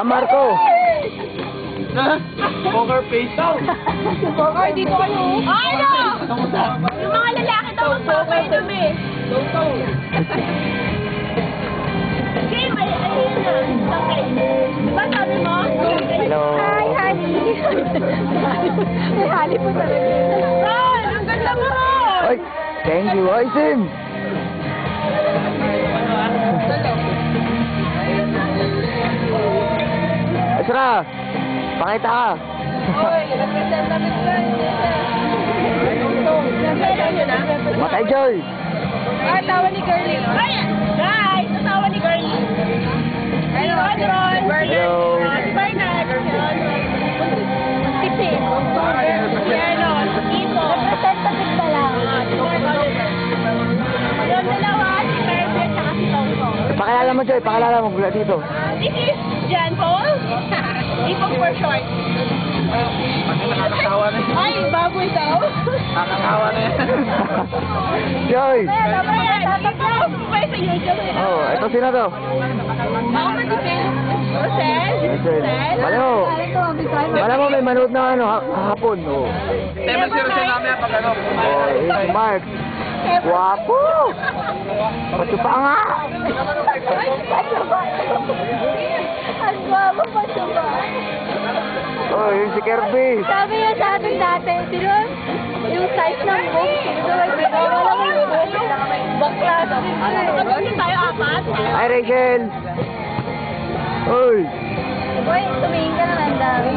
Marco. Poker face daw. Poker, dito kayo. Ano? Yung mga lalaki daw magpapainom eh. Okay, may ayun na. Okay. Diba sabi mo? Hello. Hi, honey. May honey po talaga. Ron, ang ganda mo. Ay, thank you. Ay, Sim. Asra, pakita ka. Oy, representative ka. Matay Joy. Tawa ni Girlie. Ay, guys, tawa ni Girlie. Hello, Ron. Hello. Bernard. Tipi. Piano. Ito. Representative ka lang. Yung dalawa, si Bernard at si Tongtong. Pakilala mo, Joy. Pakilala mo. Mula dito. This is Jan Paul. Ipong for short. Nakakatawa na yan. Ay, baboy daw. Nakakatawa na yan. Joy. Tatapos pa sa YouTube. Oh, ito sino to? Ako matipin. Rosel? Rosel. Alam mo, may manood na ano, hapon. Oh. Tema si Rosel namin pag ano. Oh, it's Mark. Guwapo. Pati pa nga. Ang guwapo pa siya ba? Oh, yun si Kirby. Sabi niya sa atin dati, sino yung size ng book, sino walang yung book, bakla. Kapag tayo apat. Hi, Rachel. Oy. Boy, tumingin ka na ang dami.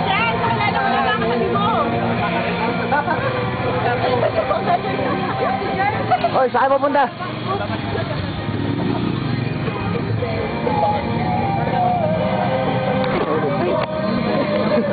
Jen, pakilala mo lang ang katabi mo. Oy, saan pupunta?